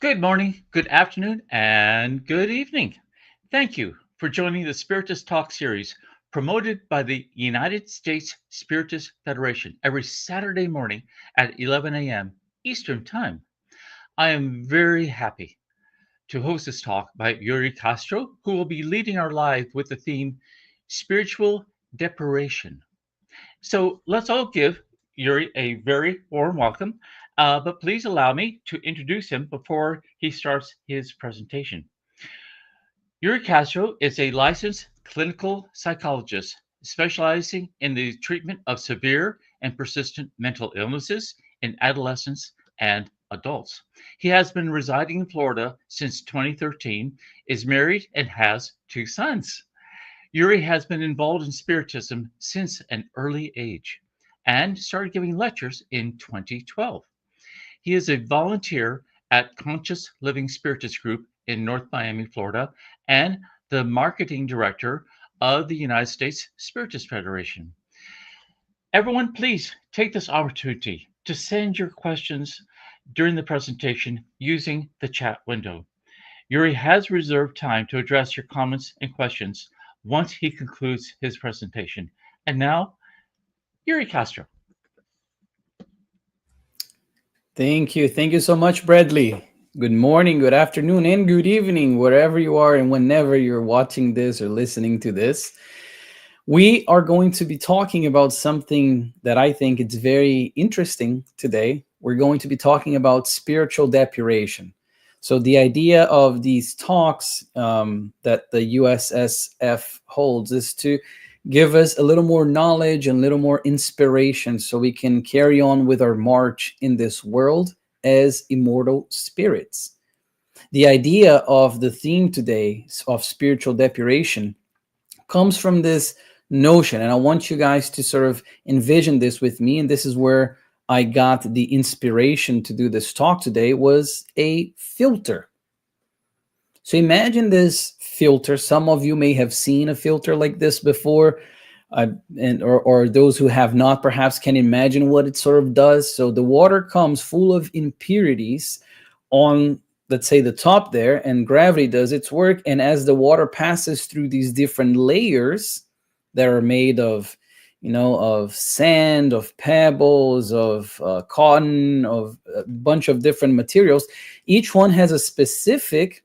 Good morning, good afternoon, and good evening. Thank you for joining the Spiritist Talk series promoted by the United States Spiritist Federation every Saturday morning at 11 a.m. Eastern Time. I am very happy to host this talk by Yuri Castro, who will be leading our live with the theme Spiritual Depuration. So let's all give Yuri a very warm welcome, but please allow me to introduce him before he starts his presentation. Yuri Castro is a licensed clinical psychologist specializing in the treatment of severe and persistent mental illnesses in adolescents and adults. He has been residing in Florida since 2013, is married, and has two sons. Yuri has been involved in Spiritism since an early age and started giving lectures in 2012. He is a volunteer at Conscious Living Spiritist Group in North Miami, Florida, and the marketing director of the United States Spiritist Federation. Everyone, please take this opportunity to send your questions during the presentation using the chat window. Yuri has reserved time to address your comments and questions once he concludes his presentation. And now, Yuri Castro. Thank you. Thank you so much, Bradley. Good morning, good afternoon, and good evening, wherever you are and whenever you're watching this or listening to this. We are going to be talking about something that I think it's very interesting today. We're going to be talking about spiritual depuration. So the idea of these talks that the USSF holds is to give us a little more knowledge and a little more inspiration so we can carry on with our march in this world as immortal spirits. The idea of the theme today of spiritual depuration comes from this notion, and I want you guys to sort of envision this with me, and this is where I got the inspiration to do this talk today, was a filter. So imagine this filter. Some of you may have seen a filter like this before, or those who have not perhaps can imagine what it sort of does. So the water comes full of impurities on, let's say, the top there, and gravity does its work. And as the water passes through these different layers that are made of, of sand, of pebbles, of cotton, of a bunch of different materials, each one has a specific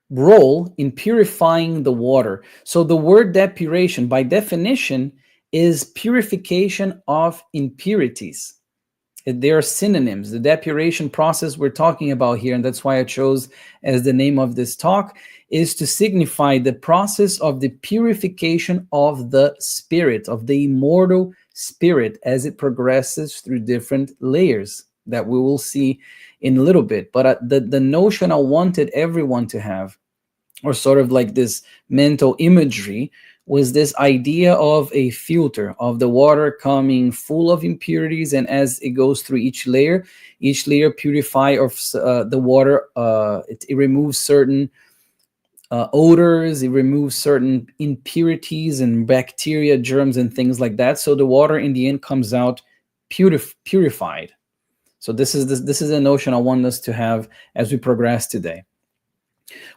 role in purifying the water. So the word depuration, by definition, is purification of impurities. They are synonyms. The depuration process we're talking about here, and that's why I chose as the name of this talk, is to signify the process of the purification of the spirit, of the immortal spirit, as it progresses through different layers that we will see in a little bit. But the notion I wanted everyone to have, or sort of like this mental imagery, was this idea of a filter, of the water coming full of impurities, and as it goes through each layer purify the water. It removes certain odors, it removes certain impurities and bacteria, germs, and things like that. So the water in the end comes out purified. So this is a notion I want us to have as we progress today.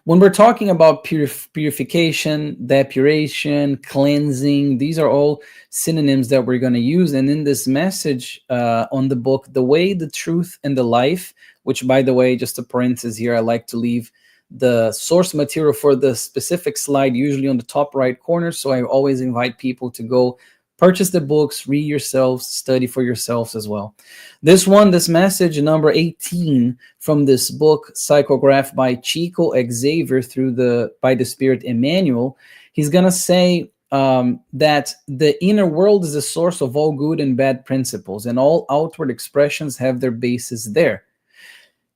When we're talking about purification, depuration, cleansing, these are all synonyms that we're going to use. And in this message on the book, The Way, the Truth, and the Life, which, by the way, just a parenthesis here, I like to leave the source material for the specific slide usually on the top right corner. So I always invite people to go purchase the books, read yourselves, study for yourselves as well. This message number 18 from this book, psychographed by Chico Xavier by the Spirit Emmanuel, he's going to say that the inner world is the source of all good and bad principles, and all outward expressions have their basis there.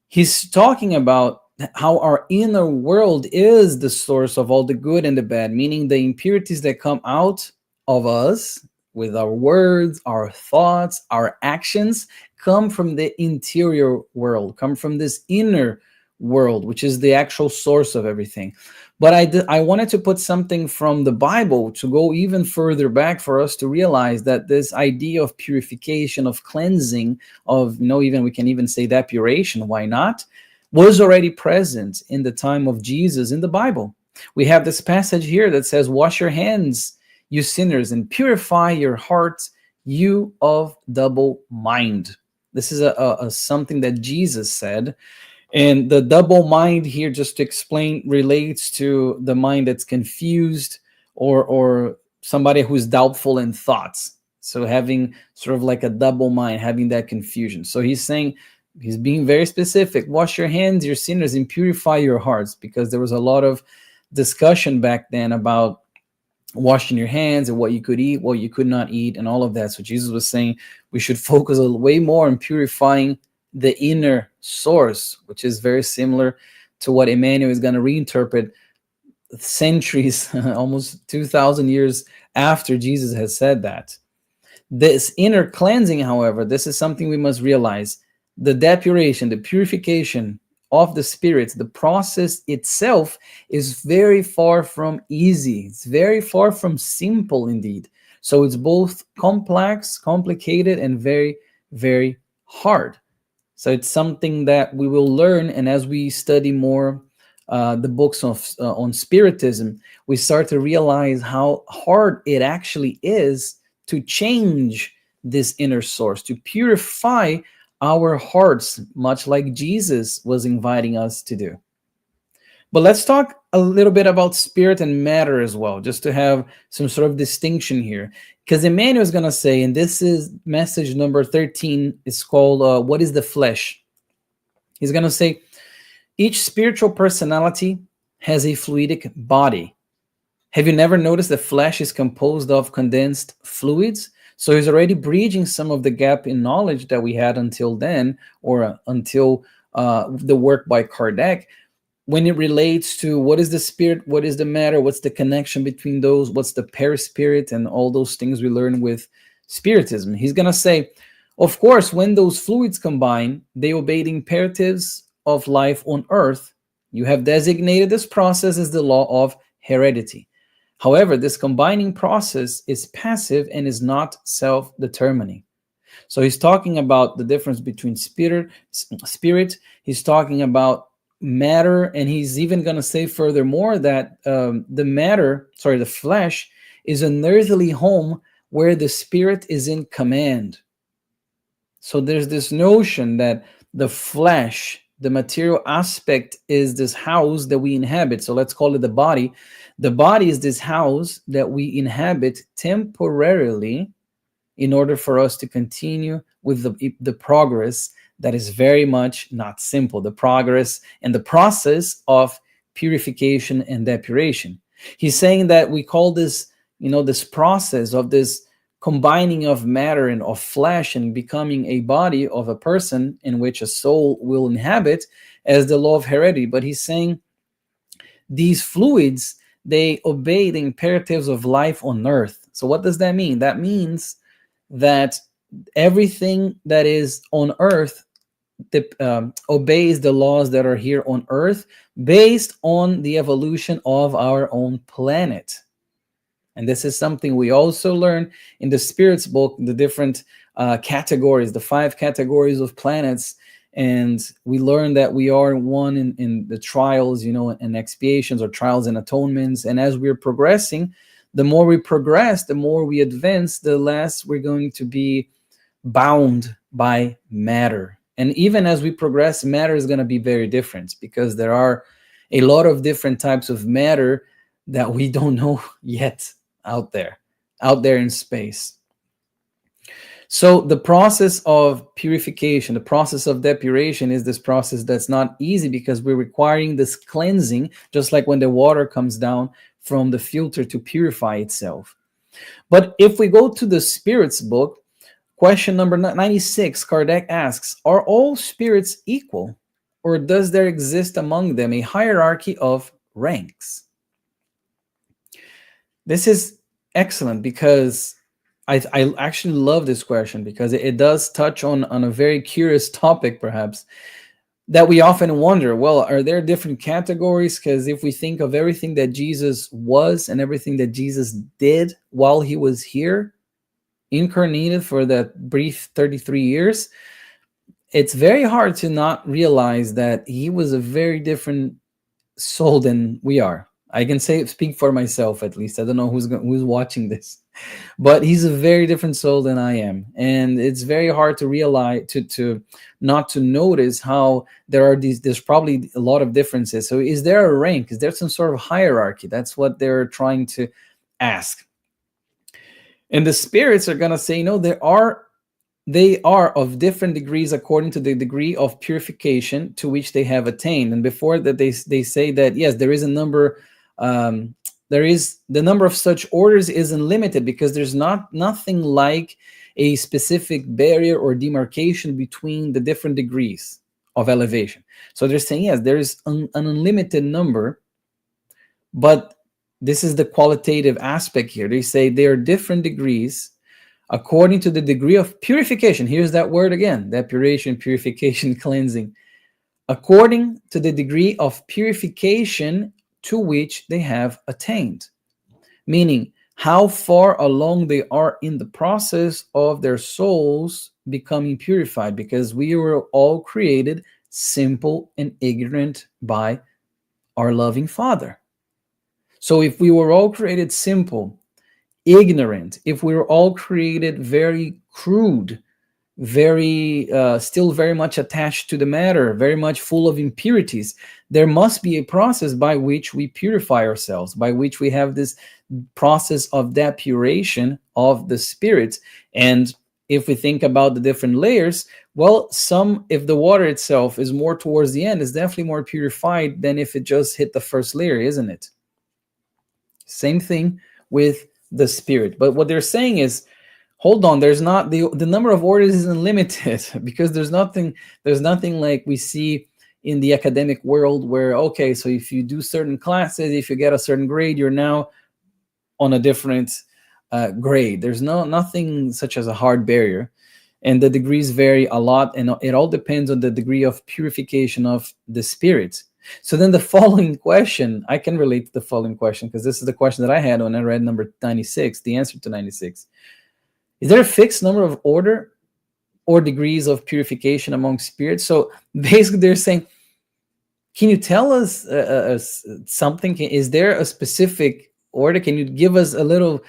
He's talking about how our inner world is the source of all the good and the bad, meaning the impurities that come out of us with our words, our thoughts, our actions, come from the interior world, come from this inner world, which is the actual source of everything. But I wanted to put something from the Bible to go even further back for us to realize that this idea of purification, of cleansing, of, even we can even say depuration, why not, was already present in the time of Jesus in the Bible. We have this passage here that says, "Wash your hands, you sinners, and purify your hearts, you of double mind." This is a something that Jesus said. And the double mind here, just to explain, relates to the mind that's confused, or somebody who's doubtful in thoughts. So having sort of like a double mind, having that confusion. So he's saying, he's being very specific: "Wash your hands, you sinners, and purify your hearts," because there was a lot of discussion back then about washing your hands and what you could eat, what you could not eat, and all of that. So Jesus was saying we should focus way more on purifying the inner source, which is very similar to what Emmanuel is going to reinterpret centuries, almost 2,000 years after Jesus has said that. This inner cleansing, however, this is something we must realize. The depuration, the purification of the spirit, the process itself is very far from easy. It's very far from simple indeed. So it's both complex, complicated, and very, very hard. So it's something that we will learn, and as we study more the books of on Spiritism, we start to realize how hard it actually is to change this inner source, to purify our hearts, much like Jesus was inviting us to do. But let's talk a little bit about spirit and matter as well, just to have some sort of distinction here. Because Emmanuel is going to say, and this is message number 13, it's called What is the Flesh? He's going to say, each spiritual personality has a fluidic body. Have you never noticed the flesh is composed of condensed fluids? So he's already bridging some of the gap in knowledge that we had until then, or until the work by Kardec, when it relates to what is the spirit, what is the matter, what's the connection between those, what's the perispirit, and all those things we learn with Spiritism. He's going to say, of course, when those fluids combine, they obey the imperatives of life on earth. You have designated this process as the law of heredity. However, this combining process is passive and is not self-determining. So he's talking about the difference between spirit. He's talking about matter, and he's even going to say furthermore that the flesh is an earthly home where the spirit is in command. So there's this notion that the flesh, the material aspect, is this house that we inhabit. So let's call it the body. The body is this house that we inhabit temporarily in order for us to continue with the progress that is very much not simple, the progress and the process of purification and depuration. He's saying that we call this, this process of this combining of matter and of flesh and becoming a body of a person in which a soul will inhabit, as the law of heredity. But he's saying these fluids, they obey the imperatives of life on earth. So what does that mean? That means that everything that is on earth obeys the laws that are here on earth based on the evolution of our own planet. And this is something we also learn in the Spirits book, the different categories, the 5 categories of planets. And we learn that we are one in the trials, and expiations, or trials and atonements. And as we're progressing, the more we progress, the more we advance, the less we're going to be bound by matter. And even as we progress, matter is going to be very different, because there are a lot of different types of matter that we don't know yet out there in space. So the process of purification, the process of depuration, is this process that's not easy, because we're requiring this cleansing, just like when the water comes down from the filter to purify itself. But if we go to the Spirits book, question number 96, Kardec asks, are all spirits equal, or does there exist among them a hierarchy of ranks? This is excellent, because I actually love this question, because it does touch on a very curious topic, perhaps. that we often wonder, well, are there different categories? Because if we think of everything that Jesus was and everything that Jesus did while he was here, incarnated for that brief 33 years, it's very hard to not realize that he was a very different soul than we are. I can say speak for myself at least. I don't know who's watching this, but he's a very different soul than I am, and it's very hard to realize to not to notice how there's probably a lot of differences. So is there a rank? Is there some sort of hierarchy? That's what they're trying to ask. And the spirits are gonna say, no, they are of different degrees according to the degree of purification to which they have attained. And before that, they say that yes, there is a number. There is the number of such orders is unlimited, because there's nothing like a specific barrier or demarcation between the different degrees of elevation. So they're saying yes, there is an unlimited number, but this is the qualitative aspect here. They say there are different degrees according to the degree of purification. Here's that word again: depuration, purification, cleansing. According to the degree of purification to which they have attained, meaning how far along they are in the process of their souls becoming purified, because we were all created simple and ignorant by our loving Father. So if we were all created simple, ignorant, if we were all created very crude, very still very much attached to the matter, very much full of impurities, there must be a process by which we purify ourselves, by which we have this process of depuration of the spirit. And if we think about the different layers, well, if the water itself is more towards the end, it's definitely more purified than if it just hit the first layer, isn't it? Same thing with the spirit. But what they're saying is, hold on, there's not the number of orders isn't limited, because there's nothing like we see in the academic world where, okay, so if you do certain classes, if you get a certain grade, you're now on a different grade. There's nothing such as a hard barrier, and the degrees vary a lot, and it all depends on the degree of purification of the spirit. So then the following question, I can relate to the following question, because this is the question that I had when I read number 96, the answer to 96. Is there a fixed number of order or degrees of purification among spirits? So basically they're saying, can you tell us something? Is there a specific order? Can you give us a little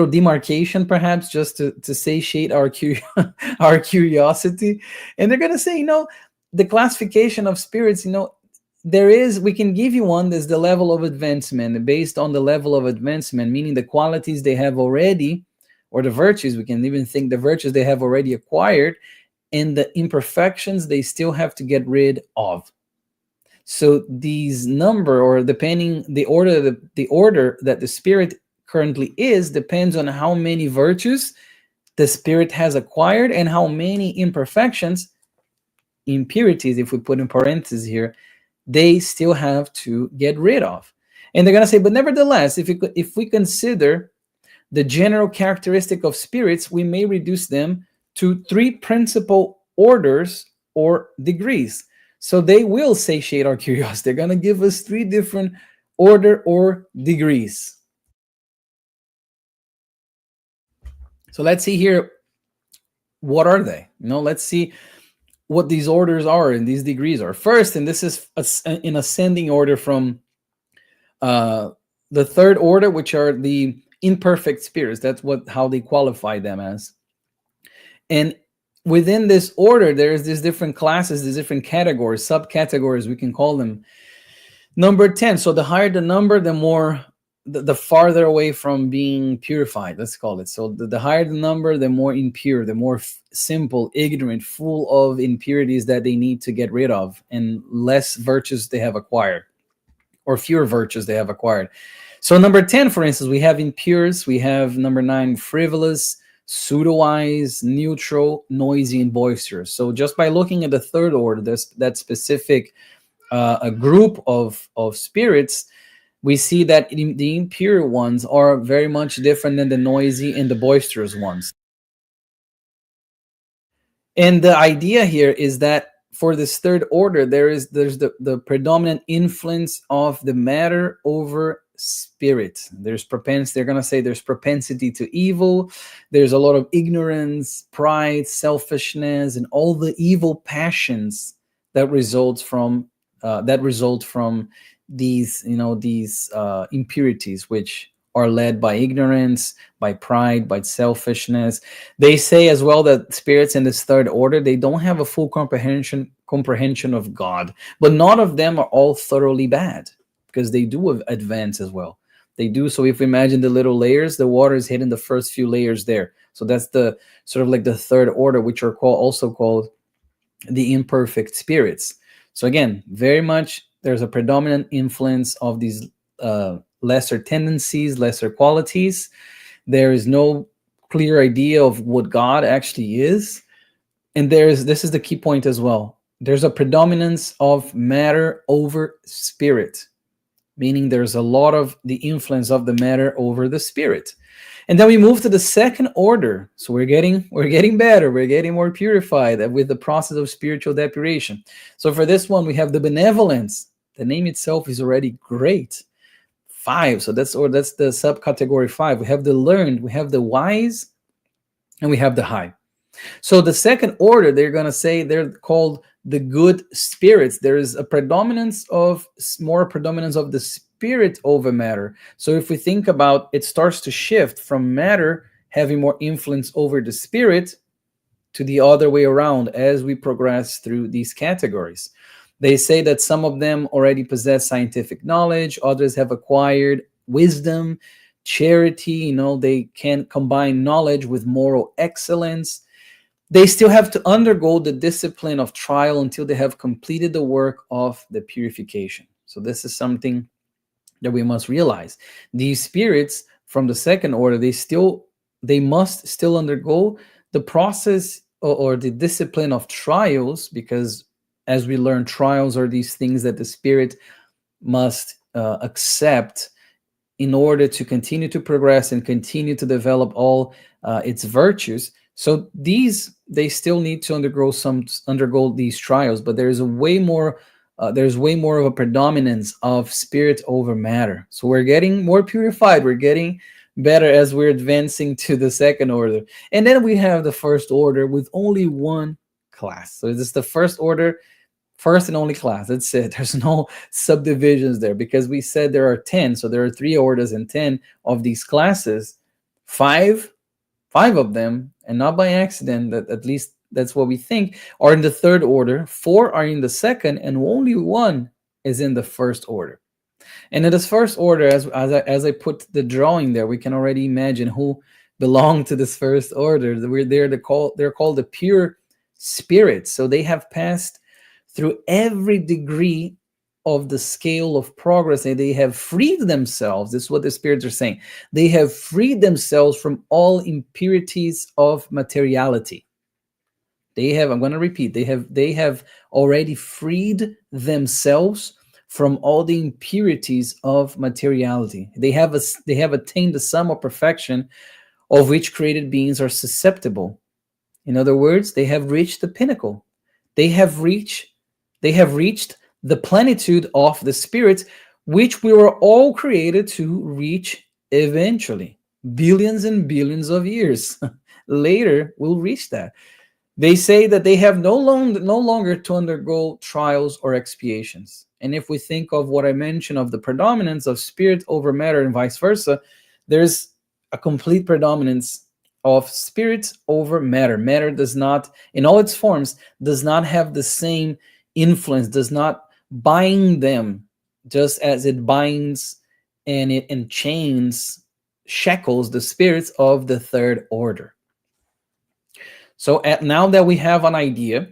demarcation, perhaps, just to satiate our our curiosity? And they're going to say, the classification of spirits, we can give you one. There's the level of advancement. Based on the level of advancement, meaning the qualities they have already, or the virtues, we can even think the virtues they have already acquired, and the imperfections they still have to get rid of. So these number, or depending the order that the spirit currently is, depends on how many virtues the spirit has acquired and how many imperfections, impurities, if we put in parentheses here, they still have to get rid of. And they're going to say, but nevertheless, if we consider the general characteristic of spirits, we may reduce them to 3 principal orders or degrees. So they will satiate our curiosity. They're going to give us 3 different order or degrees. So let's see here, what are they? Let's see what these orders are and these degrees are. First, and this is in ascending order from the 3rd order, which are the imperfect spirits. That's how they qualify them as. And within this order, there's these different classes, these different categories, subcategories, we can call them. Number 10. So the higher the number, the more, the farther away from being purified, let's call it. So the higher the number, the more impure, the more simple, ignorant, full of impurities that they need to get rid of, and less virtues they have acquired, or fewer virtues they have acquired. So number 10, for instance, we have impures. We have number 9, frivolous, pseudo-wise, neutral, noisy, and boisterous. So just by looking at the 3rd order, there's that specific a group of spirits, we see that the impure ones are very much different than the noisy and the boisterous ones. And the idea here is that for this third order, there's the predominant influence of the matter over spirit. There's propensity, they're going to say there's propensity to evil. There's a lot of ignorance, pride, selfishness, and all the evil passions that result from these, impurities, which are led by ignorance, by pride, by selfishness. They say as well that spirits in this third order, they don't have a full comprehension of God, but none of them are all thoroughly bad, because they do advance as well. They do. So if we imagine the little layers, the water is hitting the first few layers there. So that's the sort of like the third order, which are also called the imperfect spirits. So again, very much there's a predominant influence of these lesser tendencies, lesser qualities. There is no clear idea of what God actually is. And this is the key point as well. There's a predominance of matter over spirit, meaning there's a lot of the influence of the matter over the spirit. And then we move to the second order. So we're getting better. We're getting more purified with the process of spiritual depuration. So for this one, we have the benevolence. The name itself is already great. 5. So that's the subcategory 5. We have the learned, we have the wise, and we have the high. So the second order, they're going to say they're called the good spirits. There is a more predominance of the spirit over matter. So if we think about, it starts to shift from matter having more influence over the spirit to the other way around as we progress through these categories. They say that some of them already possess scientific knowledge, others have acquired wisdom, charity, they can combine knowledge with moral excellence. They still have to undergo the discipline of trial until they have completed the work of the purification. So this is something that we must realize. These spirits from the second order, they must still undergo the process or the discipline of trials, because as we learn, trials are these things that the spirit must accept in order to continue to progress and continue to develop all its virtues. So they still need to undergo these trials, but there's way more of a predominance of spirit over matter. So we're getting more purified. We're getting better as we're advancing to the second order. And then we have the first order with only one class. So this is the first order, first and only class. That's it. There's no subdivisions there, because we said there are 10. So there are 3 orders and 10 of these classes. Five of them, and not by accident, that at least that's what we think, are in the third order. 4 are in the second, and only 1 is in the first order. And in this first order, as I put the drawing there, we can already imagine who belong to this first order. They're called the pure spirits. So they have passed through every degree of the scale of progress, and they have freed themselves. This is what the spirits are saying. They have freed themselves from all impurities of materiality. I'm going to repeat, they have already freed themselves from all the impurities of materiality. They have attained the sum of perfection of which created beings are susceptible. In other words, they have reached the pinnacle. They have reached the plenitude of the spirit, which we were all created to reach eventually. Billions and billions of years later, we'll reach that. They say that they have no longer to undergo trials or expiations. And if we think of what I mentioned of the predominance of spirit over matter and vice versa, there's a complete predominance of spirit over matter. Matter does not, in all its forms, does not have the same influence, does not bind them just as it binds and it enchains, shackles the spirits of the third order. So now that we have an idea,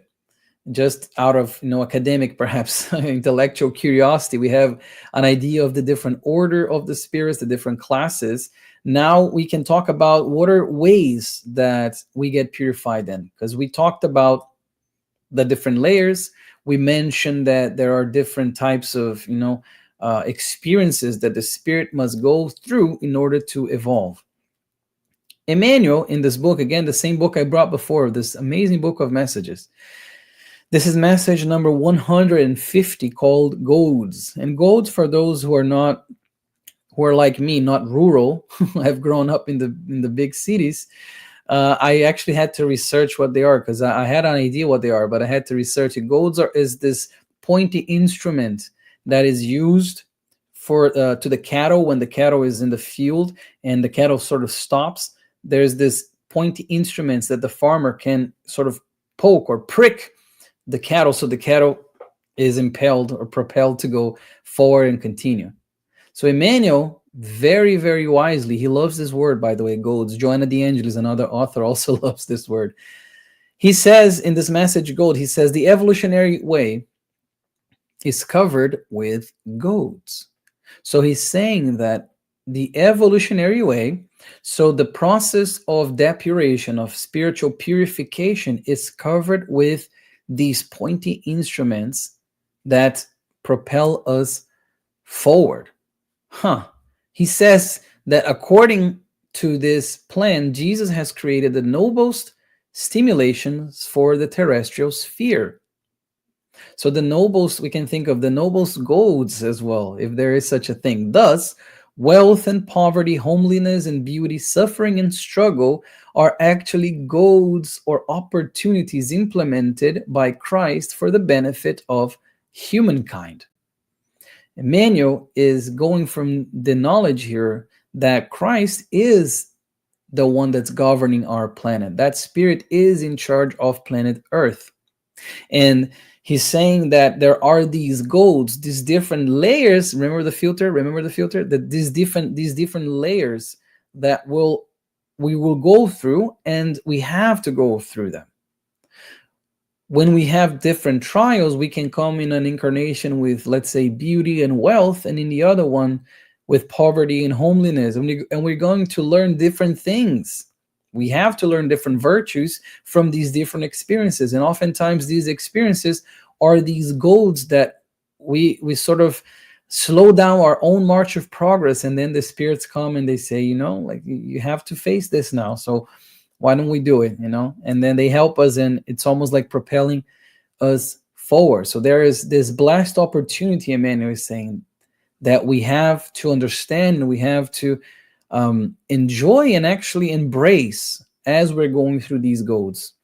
just out of academic, perhaps intellectual curiosity, we have an idea of the different order of the spirits, the different classes. Now we can talk about what are ways that we get purified in, because we talked about the different layers. We mentioned that there are different types of experiences that the spirit must go through in order to evolve. Emmanuel, in this book, again, the same book I brought before, this amazing book of messages, This is message number 150, called goads. And goads, for those who are not, who are like me, not rural, I've grown up in the big cities. I actually had to research what they are, because I had an idea what they are, but I had to research it. Goads is this pointy instrument that is used for to the cattle when the cattle is in the field and the cattle sort of stops. There's this pointy instruments that the farmer can sort of poke or prick the cattle, so the cattle is impelled or propelled to go forward and continue. So Emmanuel, very, very wisely, he loves this word, by the way, goads. Joanna De Angelis, another author, also loves this word. He says in this message, goad, he says, the evolutionary way is covered with goads. So he's saying that the evolutionary way, so the process of depuration, of spiritual purification, is covered with these pointy instruments that propel us forward. He says that according to this plan, Jesus has created the noblest stimulations for the terrestrial sphere. So the nobles, we can think of the nobles goads as well, if there is such a thing. Thus, wealth and poverty, homeliness and beauty, suffering and struggle are actually goads or opportunities implemented by Christ for the benefit of humankind. Emmanuel is going from the knowledge here that Christ is the one that's governing our planet. That spirit is in charge of planet Earth. And he's saying that there are these goads, these different layers. Remember the filter? That these different layers that we will go through, and we have to go through them. When we have different trials, we can come in an incarnation with, let's say, beauty and wealth, and in the other one with poverty and homeliness. And we're going to learn different things. We have to learn different virtues from these different experiences. And oftentimes these experiences are these goads that we sort of slow down our own march of progress. And then the spirits come and they say, like, you have to face this now. So why don't we do it? And then they help us, and it's almost like propelling us forward. So there is this blessed opportunity, Emmanuel is saying, that we have to understand, and we have to enjoy and actually embrace as we're going through these goads.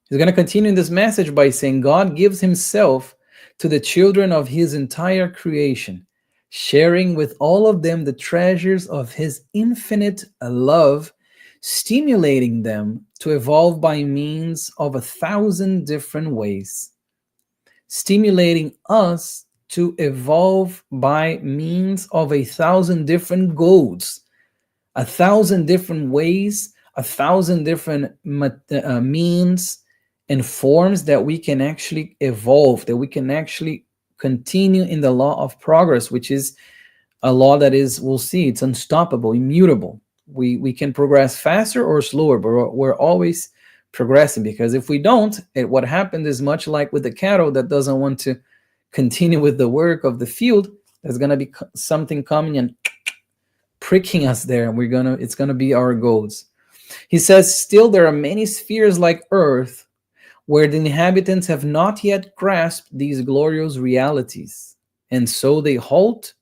He's going to continue this message by saying, God gives himself to the children of his entire creation, sharing with all of them the treasures of his infinite love, stimulating them to evolve by means of 1,000 different ways, stimulating us to evolve by means of 1,000 different goals, 1,000 different ways, 1,000 different means and forms that we can actually evolve, that we can actually continue in the law of progress, which is a law that is, we'll see, it's unstoppable, immutable. We can progress faster or slower, but we're always progressing, because if we don't, what happens is much like with the cattle that doesn't want to continue with the work of the field, there's going to be something coming and pricking us there, and it's going to be our goals. He says, still there are many spheres like Earth where the inhabitants have not yet grasped these glorious realities, and so they halt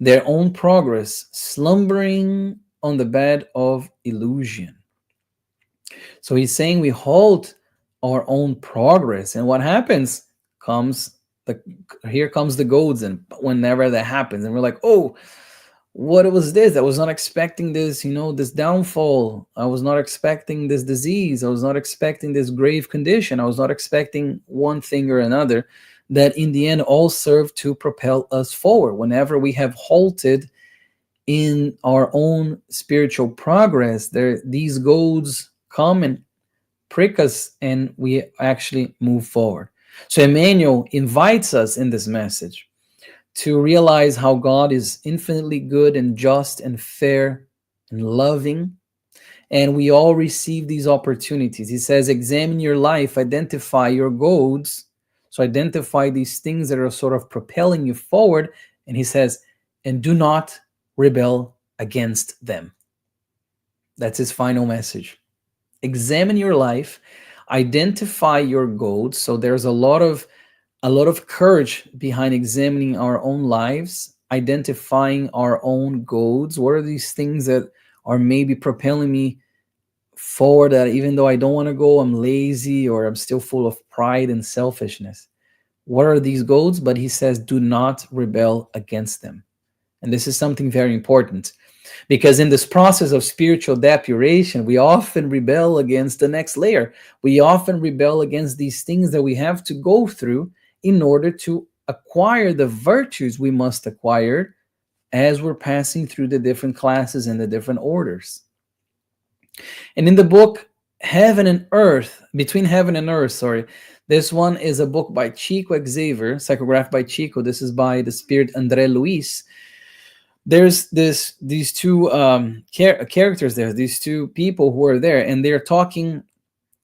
their own progress, slumbering on the bed of illusion. So he's saying we halt our own progress, and what happens here comes the goads, and whenever that happens, and we're like, oh, what was this? I was not expecting this, this downfall. I was not expecting this disease. I was not expecting this grave condition. I was not expecting one thing or another, that in the end all serve to propel us forward. Whenever we have halted in our own spiritual progress, these goads come and prick us, and we actually move forward. So Emmanuel invites us in this message to realize how God is infinitely good and just and fair and loving, and we all receive these opportunities. He says, examine your life, identify your goals. So identify these things that are sort of propelling you forward, and he says, and do not rebel against them. That's his final message. Examine your life, identify your goals. So there's a lot of courage behind examining our own lives, identifying our own goals. What are these things that are maybe propelling me forward, that even though I don't want to go, I'm lazy or I'm still full of pride and selfishness? What are these goals? But he says, do not rebel against them. And this is something very important, because in this process of spiritual depuration, we often rebel against the next layer. We often rebel against these things that we have to go through in order to acquire the virtues we must acquire as we're passing through the different classes and the different orders. And in the book Heaven and Earth, Between Heaven and Earth, sorry, this one is a book by Chico Xavier, psychographed by Chico. This is by the spirit André Luis. There's these two characters there, these two people who are there, and they're talking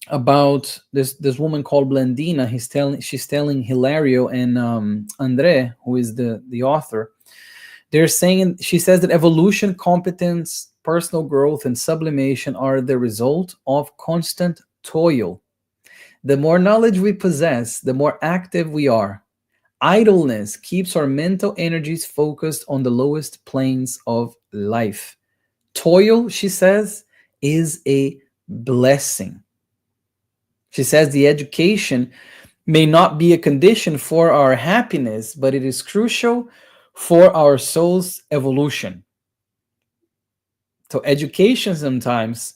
about this woman called Blandina. She's telling Hilario and André, who is the author. They're saying, she says that evolution, competence, personal growth, and sublimation are the result of constant toil. The more knowledge we possess, the more active we are. Idleness keeps our mental energies focused on the lowest planes of life. Toil, she says, is a blessing. She says the education may not be a condition for our happiness, but it is crucial for our soul's evolution. So education sometimes,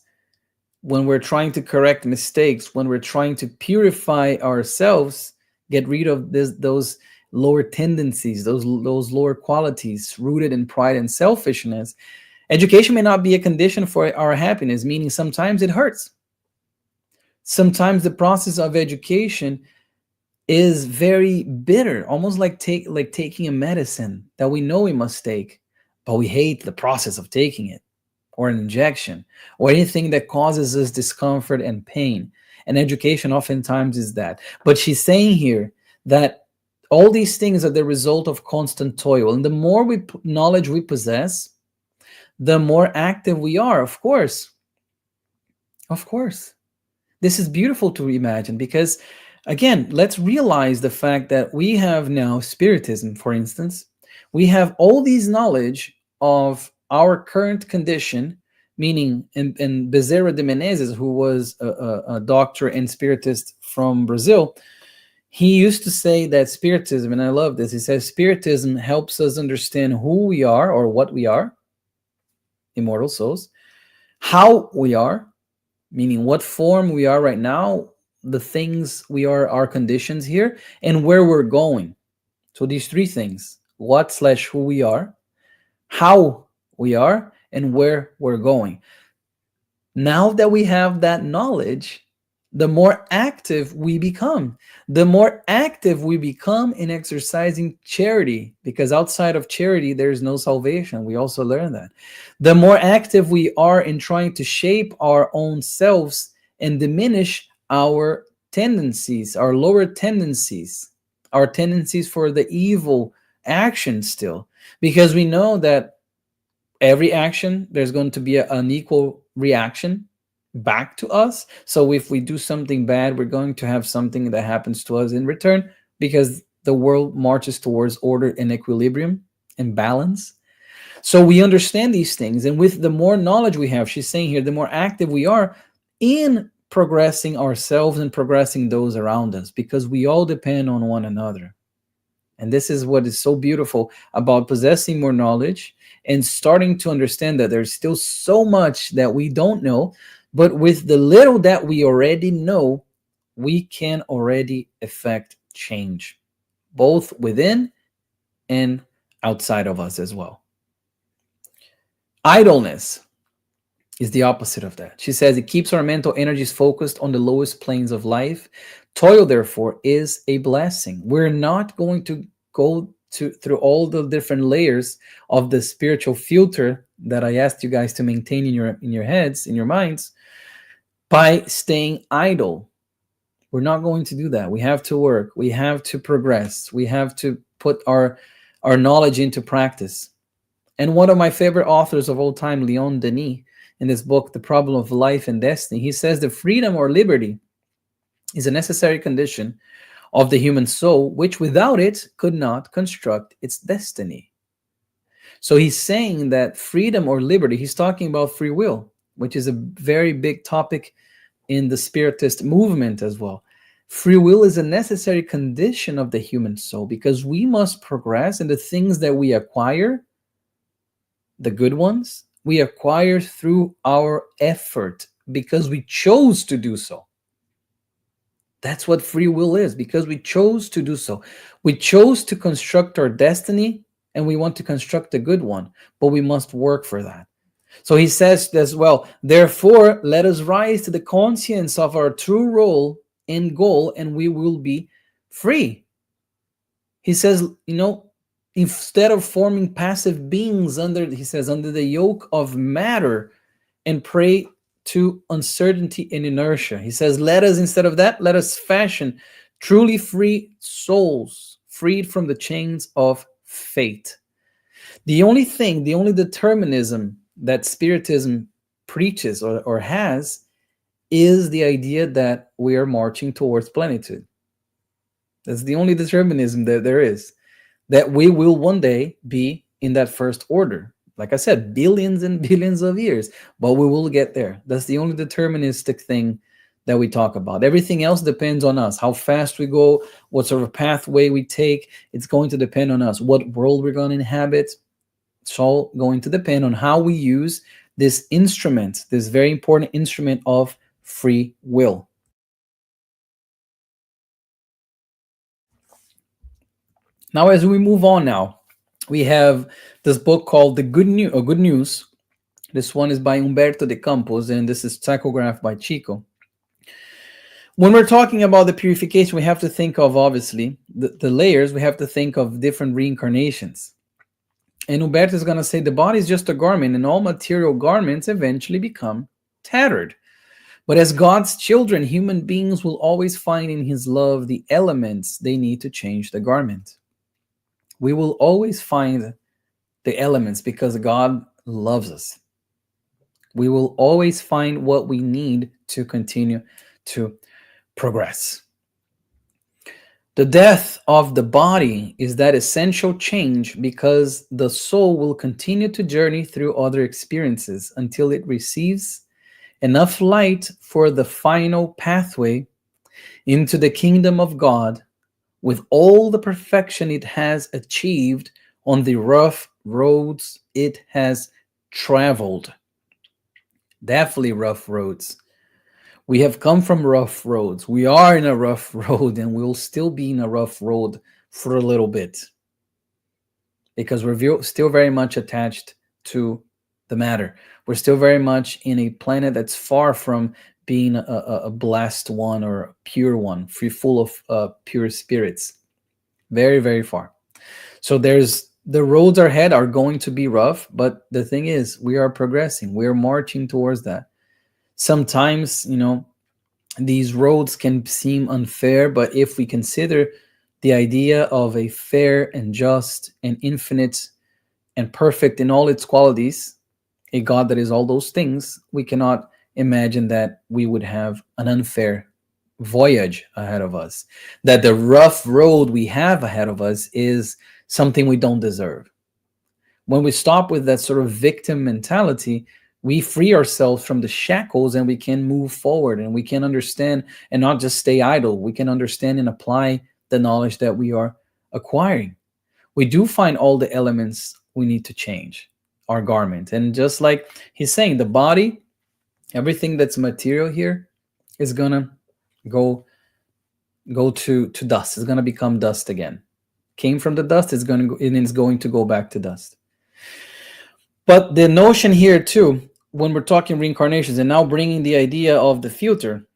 when we're trying to correct mistakes, when we're trying to purify ourselves, get rid of those lower tendencies, those lower qualities rooted in pride and selfishness, education may not be a condition for our happiness, meaning sometimes it hurts. Sometimes the process of education is very bitter, almost like taking a medicine that we know we must take, but we hate the process of taking it, or an injection, or anything that causes us discomfort and pain. And education oftentimes is that. But she's saying here that all these things are the result of constant toil. And the more knowledge we possess, the more active we are, of course. Of course. This is beautiful to imagine, because, again, let's realize the fact that we have now Spiritism, for instance. We have all these knowledge of our current condition, meaning in Bezerra de Menezes, who was a doctor and spiritist from Brazil, he used to say that Spiritism, and I love this, he says Spiritism helps us understand who we are, or what we are, immortal souls, how we are, meaning what form we are right now, the things we are, our conditions here, and where we're going. So these three things: what/who we are, how we are, and where we're going. Now that we have that knowledge, the more active we become. The more active we become in exercising charity, because outside of charity, there's no salvation. We also learn that. The more active we are in trying to shape our own selves and diminish our tendencies, our lower tendencies, our tendencies for the evil action still. Because we know that every action, there's going to be an equal reaction back to us. So if we do something bad, we're going to have something that happens to us in return, because the world marches towards order and equilibrium and balance. So we understand these things, and with the more knowledge we have, she's saying here, the more active we are in progressing ourselves and progressing those around us, because we all depend on one another. And this is what is so beautiful about possessing more knowledge and starting to understand that there's still so much that we don't know, but with the little that we already know, we can already effect change, both within and outside of us as well. Idleness is the opposite of that. She says it keeps our mental energies focused on the lowest planes of life. Toil, therefore, is a blessing. We're not going to go through all the different layers of the spiritual filter that I asked you guys to maintain in your heads, in your minds, by staying idle. We're not going to do that. We have to work. We have to progress. We have to put our knowledge into practice. And one of my favorite authors of all time, Leon Denis, in this book, The Problem of Life and Destiny, he says the freedom or liberty is a necessary condition of the human soul, which without it could not construct its destiny. So he's saying that freedom or liberty, he's talking about free will, which is a very big topic in the Spiritist movement as well. Free will is a necessary condition of the human soul because we must progress, and the things that we acquire, the good ones, we acquire through our effort because we chose to do so. That's what free will is, because we chose to do so. We chose to construct our destiny, and we want to construct a good one, but we must work for that. So he says as well, therefore, let us rise to the conscience of our true role and goal, and we will be free. He says, instead of forming passive beings under the yoke of matter and prey to uncertainty and inertia. He says, instead of that, let us fashion truly free souls, freed from the chains of fate. The only determinism that Spiritism preaches or has is the idea that we are marching towards plenitude. That's the only determinism that there is, that we will one day be in that first order. Like I said, billions and billions of years, but we will get there. That's the only deterministic thing that we talk about. Everything else depends on us. How fast we go, what sort of pathway we take, it's going to depend on us. What world we're going to inhabit, it's all going to depend on how we use this instrument, this very important instrument of free will. Now, as we move on now, we have this book called The Good News. This one is by Humberto de Campos, and this is psychographed by Chico. When we're talking about the purification, we have to think of, obviously, the layers. We have to think of different reincarnations. And Humberto is going to say the body is just a garment, and all material garments eventually become tattered. But as God's children, human beings will always find in his love the elements they need to change the garment. We will always find the elements because God loves us. We will always find what we need to continue to progress. The death of the body is that essential change because the soul will continue to journey through other experiences until it receives enough light for the final pathway into the kingdom of God with all the perfection it has achieved on the rough roads it has traveled. Definitely rough roads. We have come from rough roads. We are in a rough road, and we'll still be in a rough road for a little bit because we're still very much attached to the matter. We're still very much in a planet that's far from being a blessed one or a pure one, full of pure spirits. Very, very far. So the roads ahead are going to be rough, but the thing is, we are progressing. We are marching towards that. Sometimes, these roads can seem unfair, but if we consider the idea of a fair and just and infinite and perfect in all its qualities, a God that is all those things, we cannot imagine that we would have an unfair voyage ahead of us, that the rough road we have ahead of us is something we don't deserve. When we stop with that sort of victim mentality, we free ourselves from the shackles and we can move forward and we can understand and not just stay idle. We can understand and apply the knowledge that we are acquiring. We do find all the elements we need to change our garment. And just like he's saying, the body, everything that's material here is going to go to dust. It's going to become dust again. Came from the dust, it's going to go back to dust. But the notion here too, when we're talking reincarnations and now bringing the idea of the future,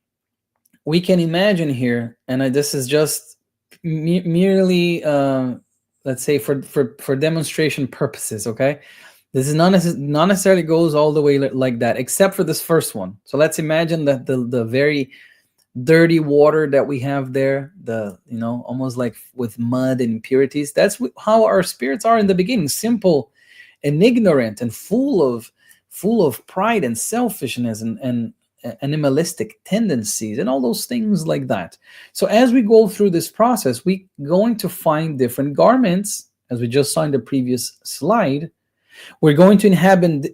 we can imagine here, and this is just merely, let's say, for demonstration purposes, okay? This is not necessarily goes all the way like that, except for this first one. So let's imagine that the very dirty water that we have there, almost like with mud and impurities. That's how our spirits are in the beginning, simple and ignorant and full of pride and selfishness and animalistic tendencies and all those things like that. So as we go through this process, we going to find different garments, as we just saw in the previous slide. We're going to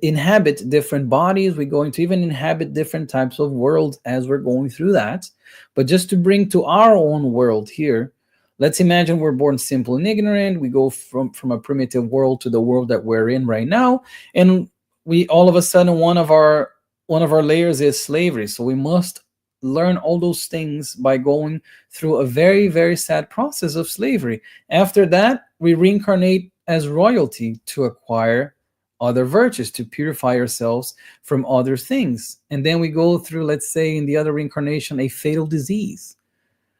inhabit different bodies. We're going to even inhabit different types of worlds as we're going through that. But just to bring to our own world here, let's imagine we're born simple and ignorant. We go from a primitive world to the world that we're in right now, and we all of a sudden one of our layers is slavery. So we must learn all those things by going through a very, very sad process of slavery. After that, we reincarnate as royalty to acquire other virtues, to purify ourselves from other things. And then we go through, let's say, in the other reincarnation, a fatal disease,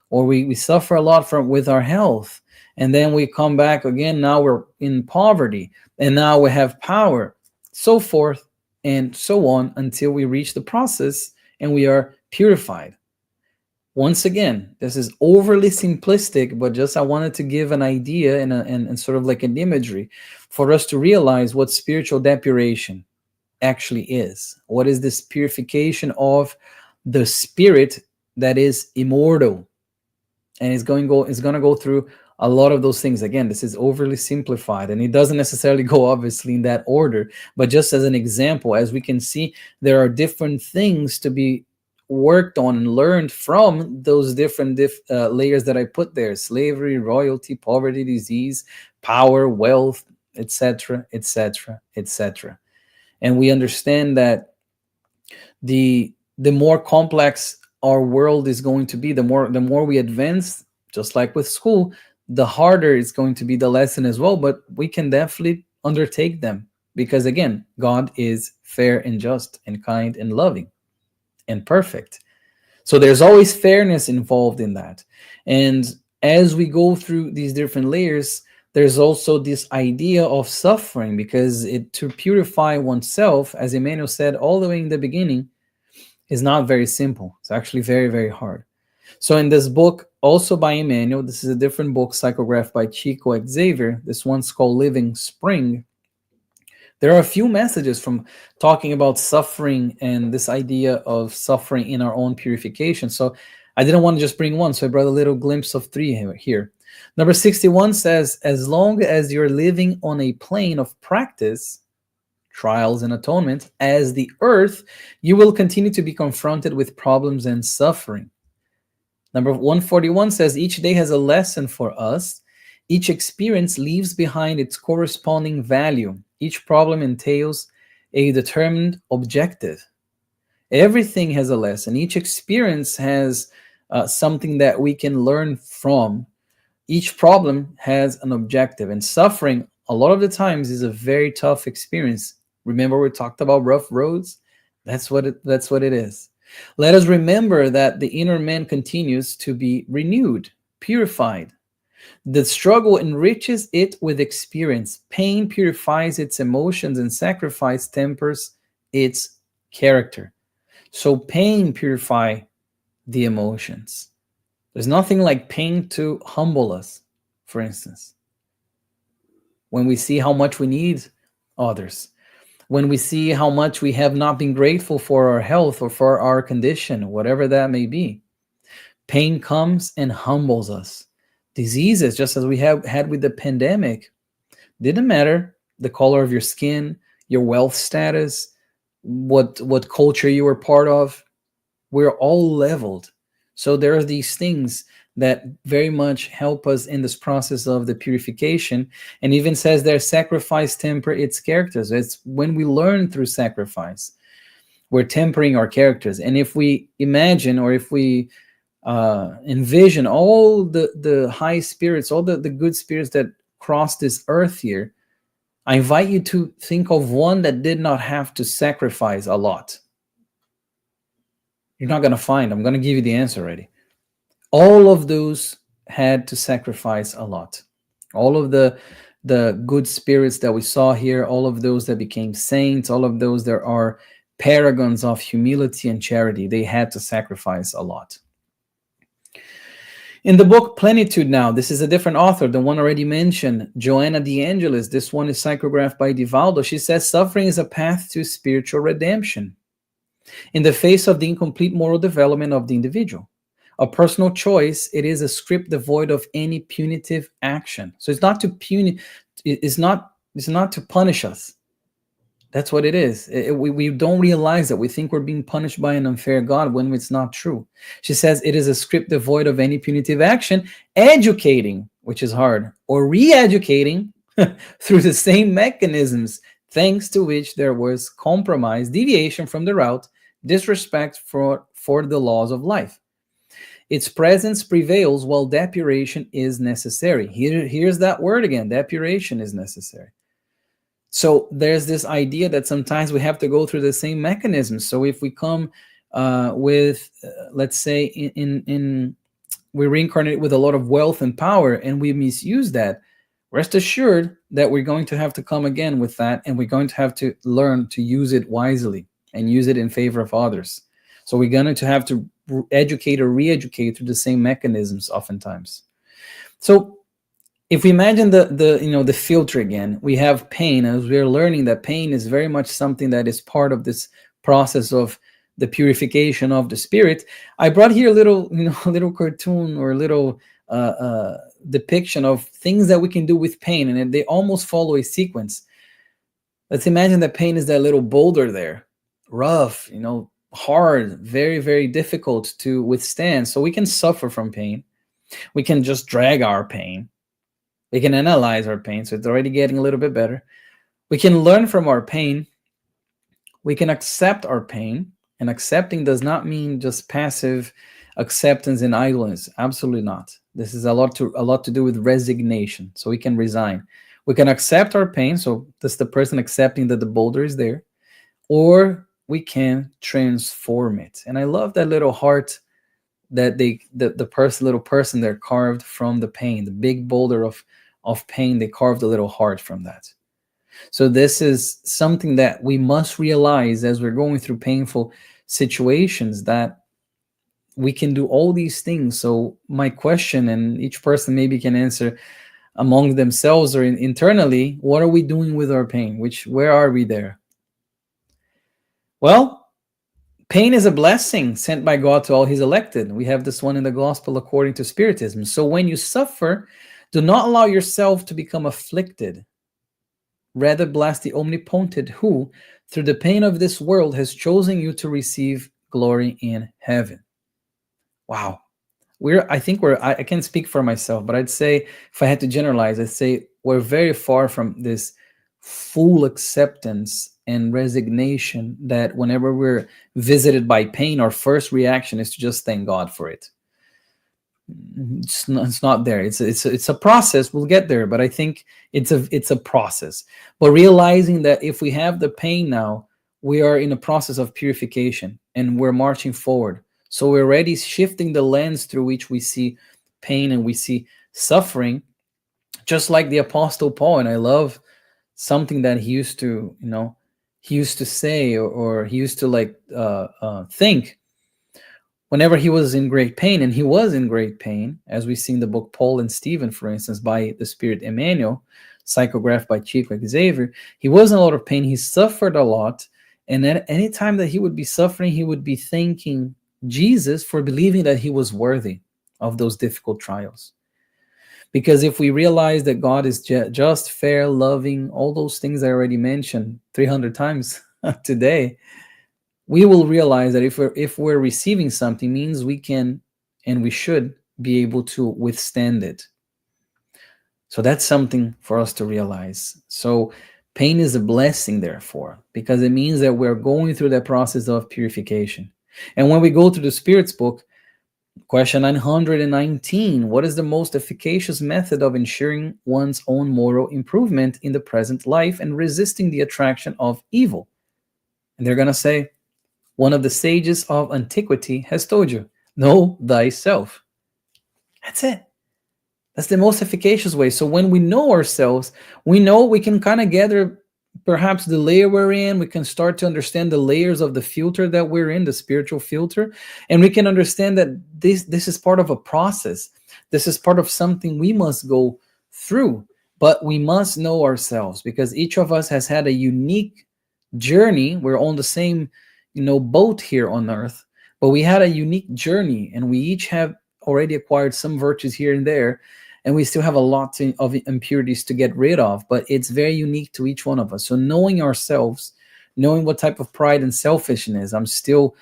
or we suffer a lot with our health. And then we come back again. Now we're in poverty, and now we have power, so forth and so on, until we reach the process and we are purified. Once again, this is overly simplistic, but just I wanted to give an idea and sort of like an imagery for us to realize what spiritual depuration actually is. What is this purification of the spirit that is immortal? And it's going to go through a lot of those things. Again, this is overly simplified, and it doesn't necessarily go obviously in that order, but just as an example, as we can see, there are different things to be worked on and learned from those different layers that I put there: slavery, royalty, poverty, disease, power, wealth, etc., etc., etc. And we understand that the more complex our world is going to be, the more we advance, just like with school, the harder it's going to be the lesson as well. But we can definitely undertake them, because again, God is fair and just and kind and loving and perfect. So there's always fairness involved in that. And as we go through these different layers, there's also this idea of suffering, because to purify oneself, as Emmanuel said all the way in the beginning, is not very simple. It's actually very, very hard. So in this book, also by Emmanuel, this is a different book, psychographed by Chico Xavier. This one's called Living Spring. There are a few messages from talking about suffering and this idea of suffering in our own purification. So I didn't want to just bring one, so I brought a little glimpse of three here. Number 61 says, as long as you're living on a plane of practice, trials and atonement, as the earth, you will continue to be confronted with problems and suffering. Number 141 says, each day has a lesson for us. Each experience leaves behind its corresponding value. Each problem entails a determined objective. Everything has a lesson. Each experience has something that we can learn from. Each problem has an objective. And suffering, a lot of the times, is a very tough experience. Remember, we talked about rough roads? That's what it is. Let us remember that the inner man continues to be renewed, purified. The struggle enriches it with experience. Pain purifies its emotions, and sacrifice tempers its character. So pain purifies the emotions. There's nothing like pain to humble us, for instance. When we see how much we need others, when we see how much we have not been grateful for our health or for our condition, whatever that may be, pain comes and humbles us. Diseases, just as we have had with the pandemic, didn't matter the color of your skin, your wealth status, what culture you were part of. We're all leveled. So there are these things that very much help us in this process of the purification. And even says there, sacrifice temper its characters. It's when we learn through sacrifice, we're tempering our characters. And if we imagine, or if we envision all the high spirits, all the good spirits that cross this earth here, I invite you to think of one that did not have to sacrifice a lot. You're not going to find. I'm going to give you the answer already. All of those had to sacrifice a lot. All of the good spirits that we saw here, all of those that became saints, all of those that are paragons of humility and charity, they had to sacrifice a lot. In the book Plenitude now, this is a different author, the one already mentioned, Joanna De Angelis. This one is psychographed by Divaldo. She says, suffering is a path to spiritual redemption. In the face of the incomplete moral development of the individual, a personal choice, it is a script devoid of any punitive action. So it's not to it's not to punish us. That's what it is. We don't realize that. We think we're being punished by an unfair God when it's not true. She says it is a script devoid of any punitive action, educating, which is hard, or re-educating through the same mechanisms, thanks to which there was compromise, deviation from the route, disrespect for the laws of life. Its presence prevails while depuration is necessary. Here's that word again, depuration is necessary. So there's this idea that sometimes we have to go through the same mechanisms. So if we come with, let's say, in we reincarnate with a lot of wealth and power, and we misuse that, rest assured that we're going to have to come again with that, and we're going to have to learn to use it wisely and use it in favor of others. So we're going to have to educate or re-educate through the same mechanisms oftentimes. So if we imagine the filter again, we have pain, as we're learning that pain is very much something that is part of this process of the purification of the spirit. I brought here a little, a little cartoon or a little depiction of things that we can do with pain, and they almost follow a sequence. Let's imagine that pain is that little boulder there, rough, hard, very, very difficult to withstand. So we can suffer from pain. We can just drag our pain. We can analyze our pain, so it's already getting a little bit better. We can learn from our pain. We can accept our pain, and accepting does not mean just passive acceptance and idleness. Absolutely not. This is a lot to do with resignation. So we can resign. We can accept our pain, so that's the person accepting that the boulder is there, or we can transform it. And I love that little heart that the little person there carved from the pain, the big boulder of pain. They carved a little heart from that. So this is something that we must realize as we're going through painful situations, that we can do all these things. So my question, and each person maybe can answer among themselves or internally, what are we doing with our pain? Where are we there? Well, pain is a blessing sent by God to all his elected. We have this one in the gospel according to Spiritism. So when you suffer, do not allow yourself to become afflicted. Rather bless the omnipotent who, through the pain of this world, has chosen you to receive glory in heaven. Wow. I can't speak for myself, but I'd say, if I had to generalize, I'd say we're very far from this full acceptance and resignation that whenever we're visited by pain, our first reaction is to just thank God for it. It's not there. It's a process. We'll get there, but I think it's a process. But realizing that if we have the pain now, we are in a process of purification and we're marching forward. So we're already shifting the lens through which we see pain and we see suffering, just like the Apostle Paul. And I love something that he used to say, or he used to think whenever he was in great pain, and he was in great pain, as we see in the book Paul and Stephen, for instance, by the Spirit Emmanuel, psychographed by Chico Xavier. He was in a lot of pain. He suffered a lot. And at any time that he would be suffering, he would be thanking Jesus for believing that he was worthy of those difficult trials. Because if we realize that God is just, fair, loving, all those things I already mentioned 300 times today, we will realize that if we're receiving something, means we can and we should be able to withstand it. So that's something for us to realize. So pain is a blessing, therefore, because it means that we're going through that process of purification. And when we go to the Spirit's book, question 919, what is the most efficacious method of ensuring one's own moral improvement in the present life and resisting the attraction of evil? And they're going to say, one of the sages of antiquity has told you, know thyself. That's it. That's the most efficacious way. So when we know ourselves, we know we can kind of gather perhaps the layer we're in. We can start to understand the layers of the filter that we're in, the spiritual filter. And we can understand that this is part of a process. This is part of something we must go through. But we must know ourselves, because each of us has had a unique journey. We're on the same, boat here on earth, but we had a unique journey, and we each have already acquired some virtues here and there, and we still have a lot of impurities to get rid of, but it's very unique to each one of us. So knowing ourselves, knowing what type of pride and selfishness I'm still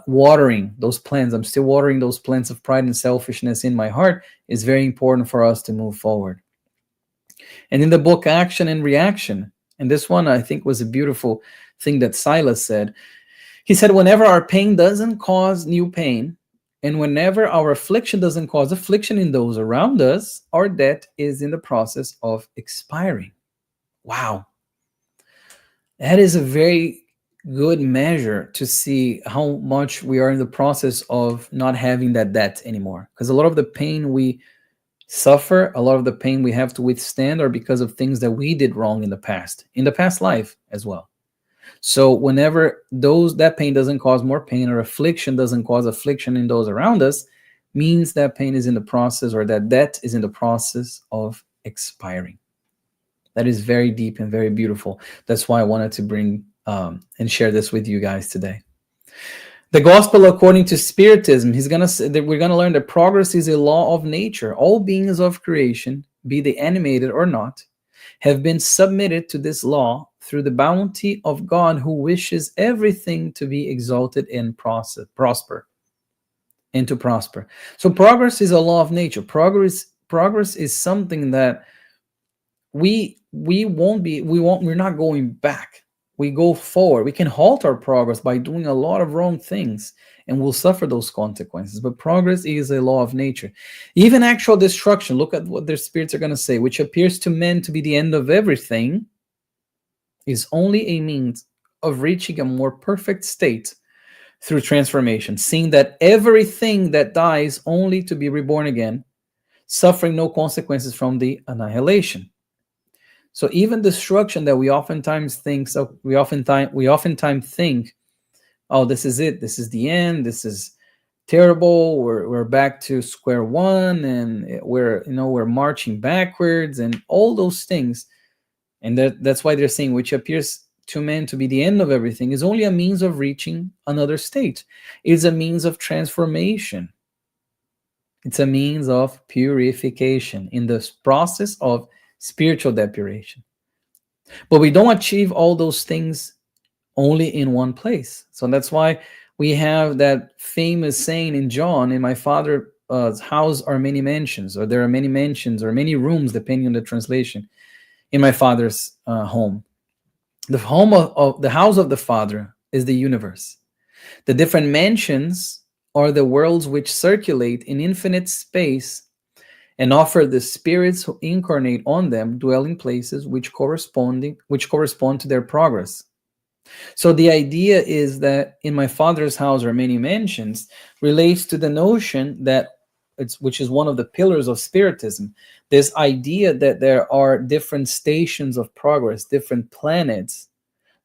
watering those plants, I'm still watering those plants of pride and selfishness in my heart, is very important for us to move forward. And in the book Action and Reaction, and this one I think was a beautiful thing that Silas said. He said, whenever our pain doesn't cause new pain, and whenever our affliction doesn't cause affliction in those around us, our debt is in the process of expiring. Wow. That is a very good measure to see how much we are in the process of not having that debt anymore. Because a lot of the pain we suffer, a lot of the pain we have to withstand are because of things that we did wrong in the past life as well. So whenever that pain doesn't cause more pain, or affliction doesn't cause affliction in those around us, means that pain is in the process, or that debt is in the process of expiring. That is very deep and very beautiful. That's why I wanted to bring and share this with you guys today. The gospel according to Spiritism, we're gonna learn that progress is a law of nature. All beings of creation, be they animated or not, have been submitted to this law through the bounty of God, who wishes everything to be exalted and prosper. So progress is a law of nature. Progress is something that we're not going back. We go forward. We can halt our progress by doing a lot of wrong things, and we'll suffer those consequences. But progress is a law of nature. Even actual destruction, look at what their spirits are going to say, which appears to men to be the end of everything, is only a means of reaching a more perfect state through transformation, seeing that everything that dies only to be reborn again, suffering no consequences from the annihilation. So even destruction that we oftentimes think, oh, this is it, this is the end, this is terrible, we're back to square one, and we're marching backwards, and all those things. And that's why they're saying, which appears to men to be the end of everything, is only a means of reaching another state. It's a means of transformation. It's a means of purification in this process of spiritual depuration. But we don't achieve all those things only in one place. So that's why we have that famous saying in John, in my Father's house are many mansions, or there are many mansions, or many rooms, depending on the translation, in my Father's home. The home of the house of the Father is the universe. The different mansions are the worlds which circulate in infinite space and offer the spirits who incarnate on them dwelling places which correspond to their progress. So the idea is that in my Father's house are many mansions relates to the notion that which is one of the pillars of Spiritism, this idea that there are different stations of progress, different planets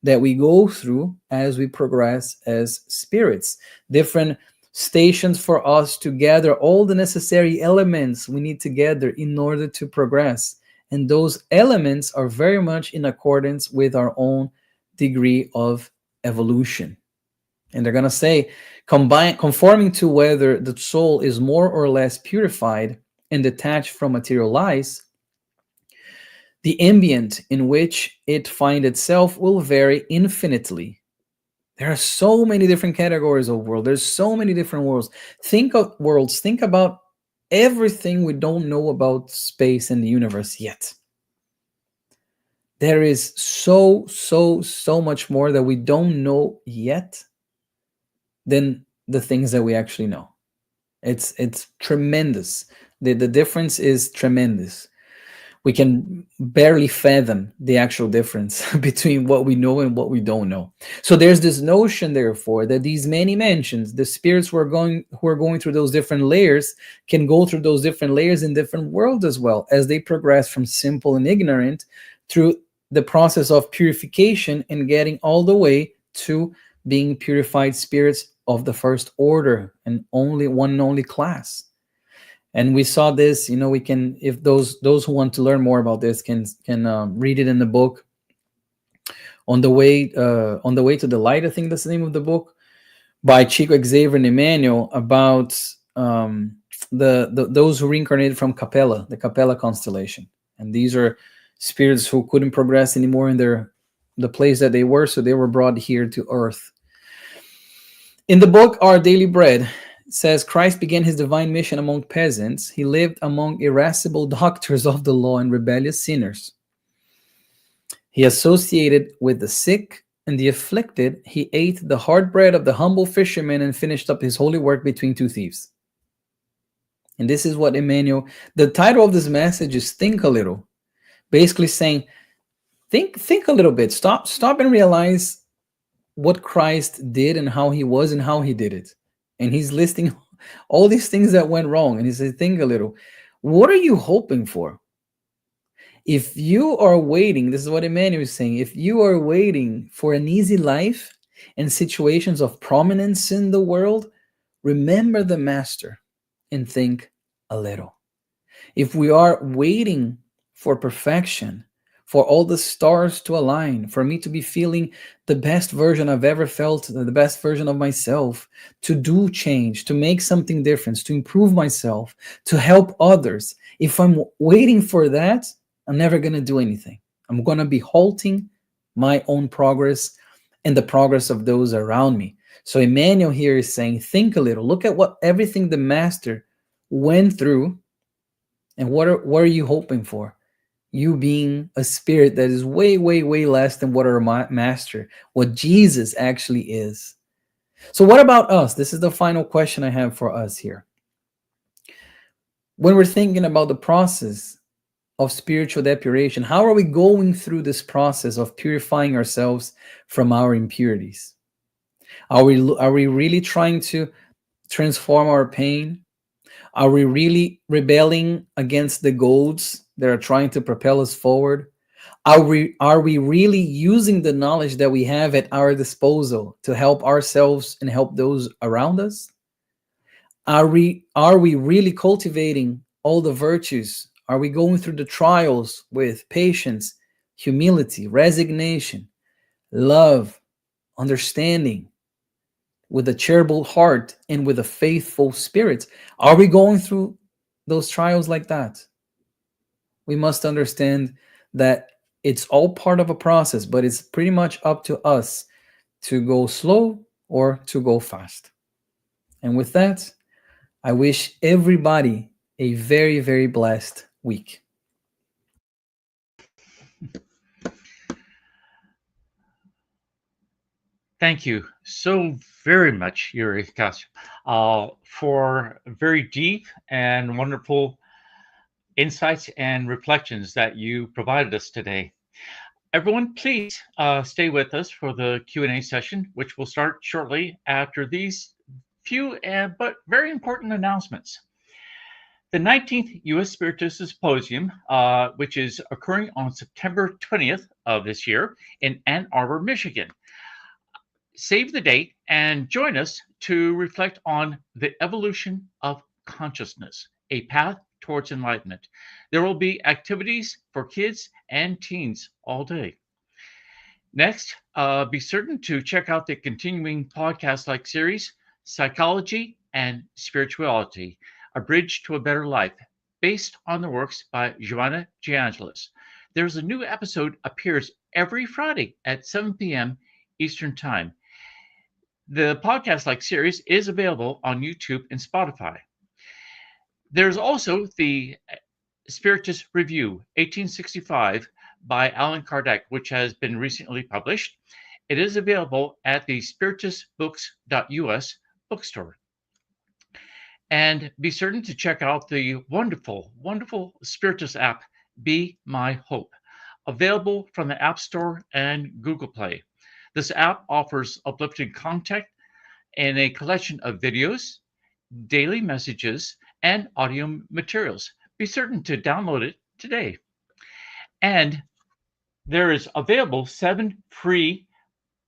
that we go through as we progress as spirits, different stations for us to gather all the necessary elements we need to gather in order to progress. And those elements are very much in accordance with our own degree of evolution. And they're going to say, conforming to whether the soul is more or less purified and detached from material lies, the ambient in which it finds itself will vary infinitely. There are so many different categories of world. There's so many different worlds. Think about everything we don't know about space and the universe yet. There is so much more that we don't know yet than the things that we actually know. It's tremendous. The difference is tremendous. We can barely fathom the actual difference between what we know and what we don't know. So there's this notion, therefore, that these many mansions, the spirits who are going through those different layers, can go through those different layers in different worlds as well, as they progress from simple and ignorant through the process of purification and getting all the way to being purified spirits of the first order and only class. And we saw this, we can, if those who want to learn more about this can read it in the book On the way to the light, I think that's the name of the book, by Chico Xavier and Emmanuel, about those who reincarnated from Capella, the Capella constellation. And these are spirits who couldn't progress anymore in the place that they were, so they were brought here to earth. In the book Our Daily Bread, it says Christ began his divine mission among peasants. He lived among irascible doctors of the law and rebellious sinners. He associated with the sick and the afflicted. He ate the hard bread of the humble fisherman and finished up his holy work between two thieves. And this is what Emmanuel, the title of this message is Think a Little. Basically saying, think a little bit. Stop and realize what Christ did and how he was and how he did it. And he's listing all these things that went wrong. And he says, think a little. What are you hoping for? If you are waiting, this is what Emmanuel is saying, if you are waiting for an easy life and situations of prominence in the world, remember the Master and think a little. If we are waiting for perfection, for all the stars to align, for me to be feeling the best version I've ever felt, the best version of myself, to do change, to make something different, to improve myself, to help others, if I'm waiting for that, I'm never going to do anything. I'm going to be halting my own progress and the progress of those around me. So Emmanuel here is saying, think a little. Look at what everything the Master went through, and what are you hoping for? You being a spirit that is way, way, way less than what our Master, what Jesus actually is. So what about us? This is the final question I have for us here. When we're thinking about the process of spiritual depuration, how are we going through this process of purifying ourselves from our impurities? Are we really trying to transform our pain? Are we really rebelling against the goads that are trying to propel us forward? Are we really using the knowledge that we have at our disposal to help ourselves and help those around us? Are we really cultivating all the virtues? Are we going through the trials with patience, humility, resignation, love, understanding, with a charitable heart and with a faithful spirit? Are we going through those trials like that? We must understand that it's all part of a process, but it's pretty much up to us to go slow or to go fast. And with that, I wish everybody a very, very blessed week. Thank you so very much, Yuri Castro, for very deep and wonderful insights and reflections that you provided us today. Everyone, please stay with us for the Q&A session, which will start shortly after these few but very important announcements. The 19th U.S. Spiritist Symposium, which is occurring on September 20th of this year in Ann Arbor, Michigan. Save the date and join us to reflect on the evolution of consciousness, a path towards enlightenment. There will be activities for kids and teens all day. Next, be certain to check out the continuing podcast-like series, Psychology and Spirituality, A Bridge to a Better Life, based on the works by Joanna Giangelis. There's a new episode appears every Friday at 7 p.m. Eastern Time. The podcast-like series is available on YouTube and Spotify. There's also the Spiritist Review 1865 by Allan Kardec, which has been recently published. It is available at the spiritistbooks.us bookstore. And be certain to check out the wonderful, wonderful Spiritist app, Be My Hope, available from the App Store and Google Play. This app offers uplifting content and a collection of videos, daily messages, and audio materials. Be certain to download it today. And there is available 7 free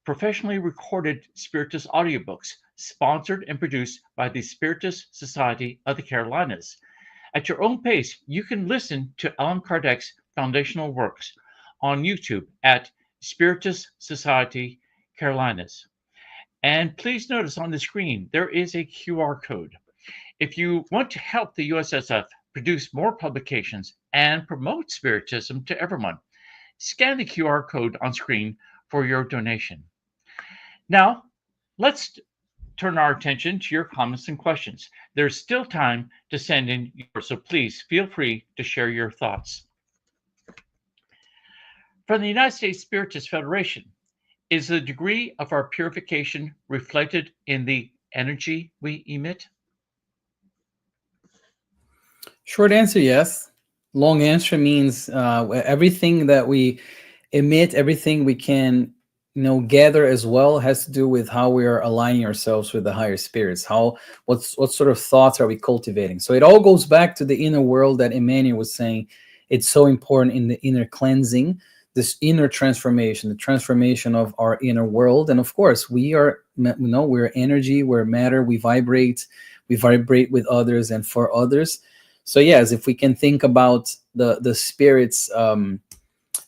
professionally recorded Spiritist audiobooks, sponsored and produced by the Spiritist Society of the Carolinas. At your own pace, you can listen to Allan Kardec's foundational works on YouTube at Spiritist Society, Carolinas. And please notice on the screen, there is a QR code. If you want to help the USSF produce more publications and promote Spiritism to everyone, scan the QR code on screen for your donation. Now, let's turn our attention to your comments and questions. There's still time to send in yours, so please feel free to share your thoughts. From the United States Spiritist Federation, is the degree of our purification reflected in the energy we emit? Short answer, yes. Long answer means everything that we emit, everything we can, gather as well has to do with how we are aligning ourselves with the higher spirits. What sort of thoughts are we cultivating? So it all goes back to the inner world that Emmanuel was saying. It's so important in the inner cleansing, this inner transformation, the transformation of our inner world. And of course, we're energy, we're matter, we vibrate with others and for others. So yes, if we can think about the spirits,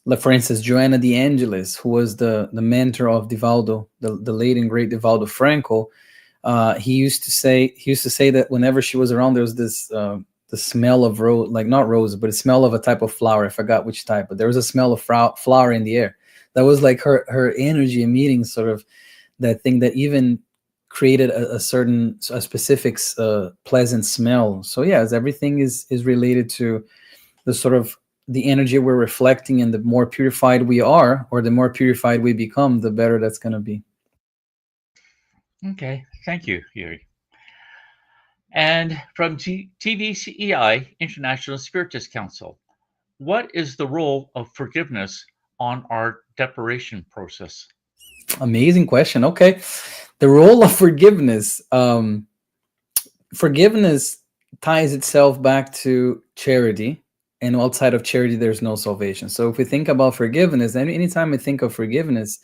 like for instance, Joanna de Angelis, who was the mentor of Divaldo, the late and great Divaldo Franco, he used to say that whenever she was around, there was this the smell of rose, like not rose, but a smell of a type of flower. I forgot which type, but there was a smell of flower in the air. That was like her energy emitting sort of that thing that even created a specific pleasant smell. So yes, everything is related to the sort of the energy we're reflecting, and the more purified we are, or the more purified we become, the better that's going to be. Okay, thank you, Yuri. And from TVCEI, International Spiritist Council, what is the role of forgiveness on our depuration process? Amazing question. Okay, the role of forgiveness. Forgiveness ties itself back to charity, and outside of charity there's no salvation. So if we think about forgiveness, anytime I think of forgiveness,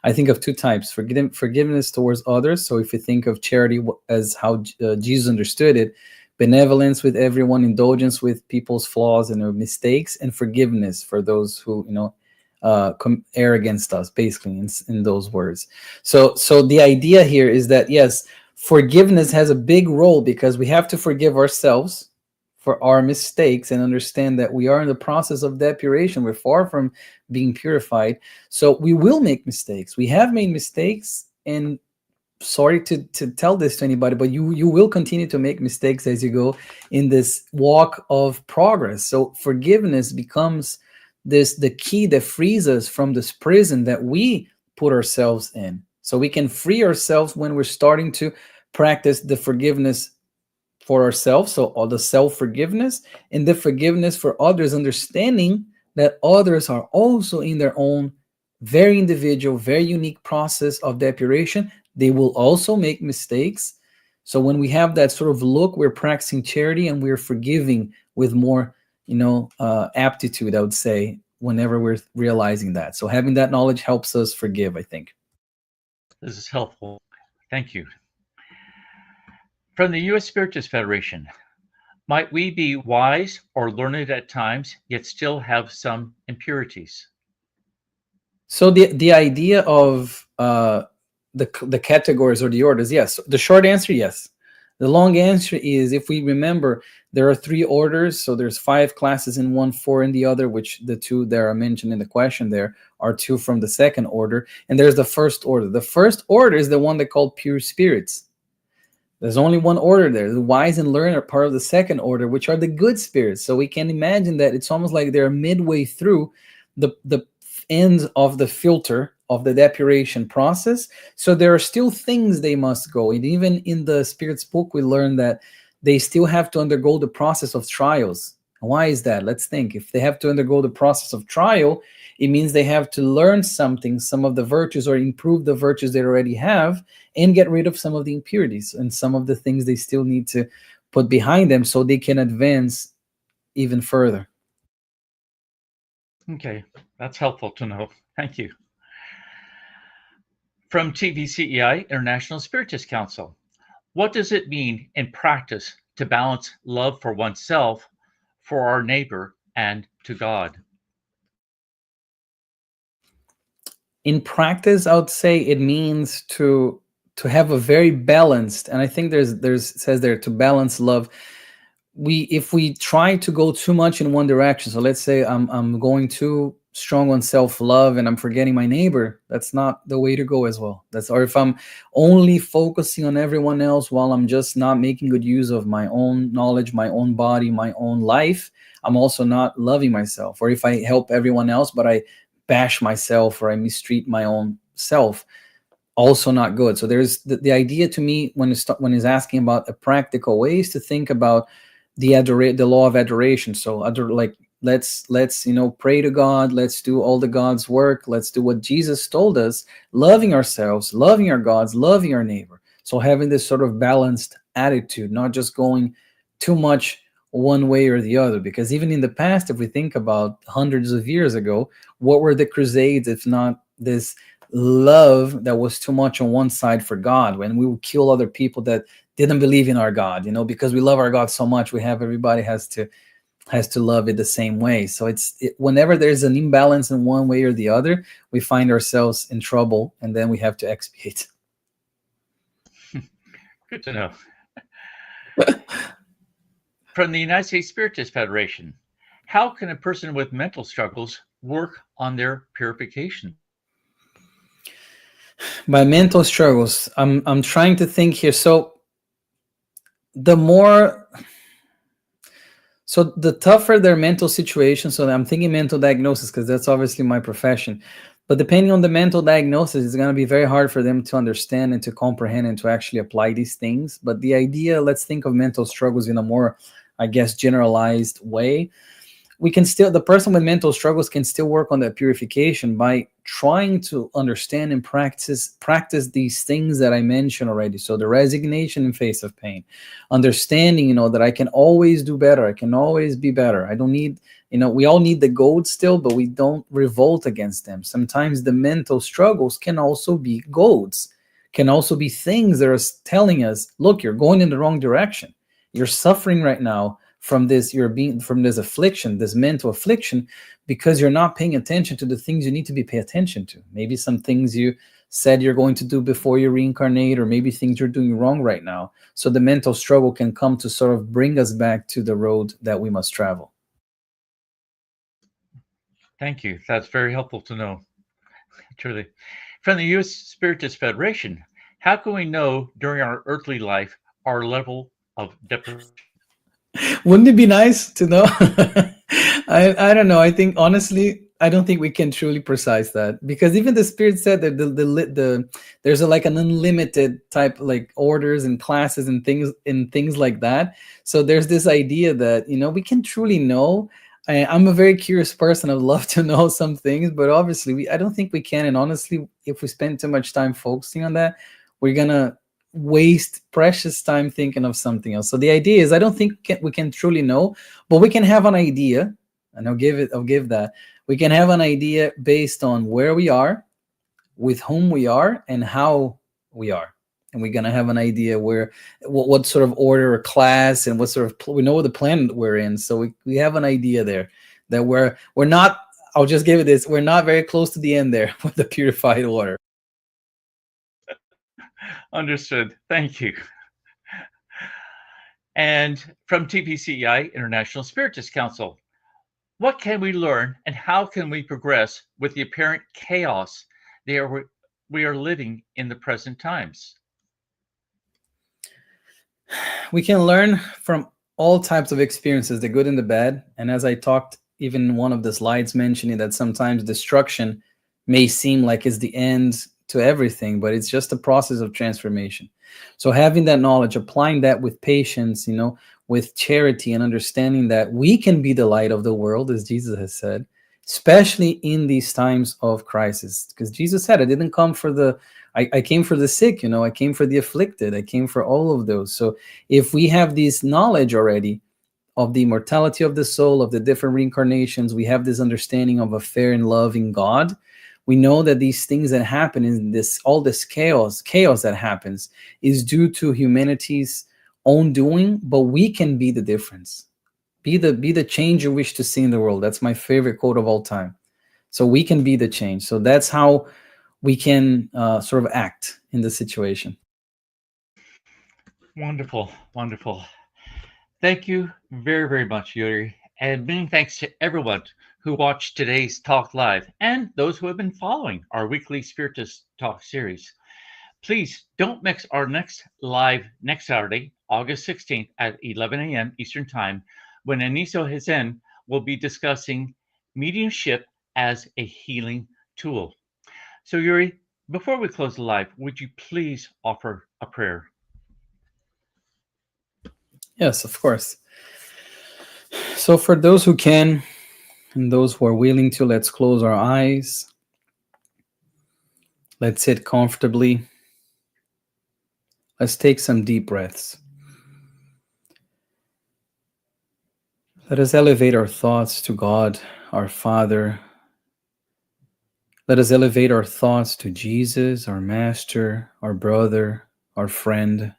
I think of two types: forgiveness towards others. So if we think of charity as how Jesus understood it, benevolence with everyone, indulgence with people's flaws and their mistakes, and forgiveness for those who err against us, basically in those words. So the idea here is that yes, forgiveness has a big role, because we have to forgive ourselves for our mistakes and understand that we are in the process of depuration. We're far from being purified. So we will make mistakes. We have made mistakes, and sorry to tell this to anybody, but you will continue to make mistakes as you go in this walk of progress. So forgiveness becomes the key that frees us from this prison that we put ourselves in. So we can free ourselves when we're starting to practice the forgiveness for ourselves, so all the self-forgiveness, and the forgiveness for others, understanding that others are also in their own very individual, very unique process of depuration. They will also make mistakes. So when we have that sort of look, we're practicing charity, and we're forgiving with more aptitude, I would say, whenever we're realizing that. So having that knowledge helps us forgive, I think. This is helpful. Thank you. From the U.S. Spiritist Federation, might we be wise or learned at times, yet still have some impurities? So the idea of the categories or the orders, yes. The short answer, yes. The long answer is, if we remember, there are 3 orders. So there's 5 classes in one, 4 in the other, which the 2 that are mentioned in the question there are 2 from the second order. And there's the first order. The first order is the one they call pure spirits. There's only one order there. The wise and learned are part of the second order, which are the good spirits. So we can imagine that it's almost like they're midway through the ends of the filter of the depuration process. So there are still things they must go. And even in the Spirit's book, we learn that they still have to undergo the process of trials. Why is that? Let's think. If they have to undergo the process of trial, it means they have to learn something, some of the virtues, or improve the virtues they already have, and get rid of some of the impurities and some of the things they still need to put behind them so they can advance even further. Okay, that's helpful to know. Thank you. From TVCEI, International Spiritist Council, what does it mean in practice to balance love for oneself, for our neighbor, and to God? In practice, I would say it means to have a very balanced, and I think there's it says there to balance love. We If we try to go too much in one direction, so let's say I'm going too strong on self-love and I'm forgetting my neighbor, that's not the way to go as well. That's Or if I'm only focusing on everyone else while I'm just not making good use of my own knowledge, my own body, my own life, I'm also not loving myself. Or if I help everyone else but I bash myself or I mistreat my own self, also not good. So there's the idea to me when it's asking about a practical ways to think about the law of adoration. So like let's pray to God, let's do all the God's work, let's do what Jesus told us, loving ourselves, loving our gods, loving our neighbor. So having this sort of balanced attitude, not just going too much one way or the other. Because even in the past, if we think about hundreds of years ago, what were the Crusades if not this love that was too much on one side for God, when we would kill other people that didn't believe in our God, because we love our God so much, everybody has to love it the same way. So whenever there's an imbalance in one way or the other, we find ourselves in trouble, and then we have to expiate. Good to know. From the United States Spiritist Federation, how can a person with mental struggles work on their purification? By mental struggles, I'm trying to think here. So the more so the tougher their mental situation. So I'm thinking mental diagnosis because that's obviously my profession. But depending on the mental diagnosis, it's going to be very hard for them to understand and to comprehend and to actually apply these things. But the idea, let's think of mental struggles in a more, I guess, generalized way. The person with mental struggles can still work on that purification by trying to understand and practice these things that I mentioned already. So the resignation in face of pain, understanding, that I can always do better. I can always be better. I don't need, we all need the gold still, but we don't revolt against them. Sometimes the mental struggles can also be golds, can also be things that are telling us, look, you're going in the wrong direction. You're suffering right now from this affliction, this mental affliction, because you're not paying attention to the things you need to be pay attention to. Maybe some things you said you're going to do before you reincarnate, or maybe things you're doing wrong right now. So the mental struggle can come to sort of bring us back to the road that we must travel. Thank you. That's very helpful to know. Truly. From the U.S. Spiritist Federation, how can we know during our earthly life our level of deprivation? Wouldn't it be nice to know? I don't know. I think honestly, I don't think we can truly precise that, because even the Spirit said that there's like an unlimited type, like orders and classes and things like that. So there's this idea that we can truly know. I'm a very curious person. I'd love to know some things, but obviously I don't think we can. And honestly, if we spend too much time focusing on that, we're gonna waste precious time thinking of something else. So the idea is, I don't think we can truly know, but we can have an idea, and I'll give that. We can have an idea based on where we are, with whom we are, and how we are. And we're gonna have an idea what sort of order or class and what sort of we know the planet we're in. So we have an idea there that we're not. I'll just give it this: we're not very close to the end there with the purified water. Understood. Thank you. And from TPCI, International Spiritist Council, what can we learn and how can we progress with the apparent chaos we are living in the present times? We can learn from all types of experiences, the good and the bad. And as I talked, even one of the slides mentioning that sometimes destruction may seem like it's the end to everything, but it's just a process of transformation. So having that knowledge, applying that with patience, with charity, and understanding that we can be the light of the world, as Jesus has said, especially in these times of crisis. Because Jesus said, I didn't come I came for the sick, I came for the afflicted, I came for all of those. So if we have this knowledge already of the immortality of the soul, of the different reincarnations, we have this understanding of a fair and loving God. We know that these things that happen in all this chaos that happens is due to humanity's own doing, but we can be the difference. Be the change you wish to see in the world. That's my favorite quote of all time. So we can be the change. So that's how we can sort of act in the situation. Wonderful, wonderful. Thank you very, very much, Yuri. And many thanks to everyone who watched today's talk live and those who have been following our weekly Spiritist Talk series. Please don't mix our next live next Saturday, August 16th at 11 a.m. Eastern Time, when Aniso Hizen will be discussing mediumship as a healing tool. So, Yuri, before we close the live, would you please offer a prayer? Yes, of course. So for those who can and those who are willing to, let's close our eyes. Let's sit comfortably. Let's take some deep breaths. Let us elevate our thoughts to God, our Father. Let us elevate our thoughts to Jesus, our Master, our brother, our friend.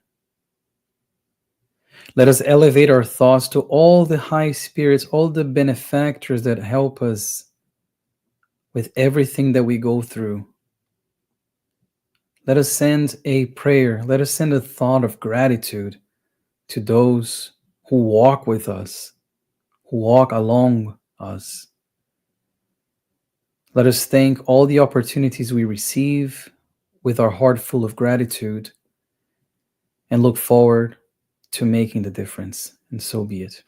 Let us elevate our thoughts to all the high spirits, all the benefactors that help us with everything that we go through. Let us send a prayer. Let us send a thought of gratitude to those who walk with us, who walk along us. Let us thank all the opportunities we receive with our heart full of gratitude and look forward to making the difference. And so be it.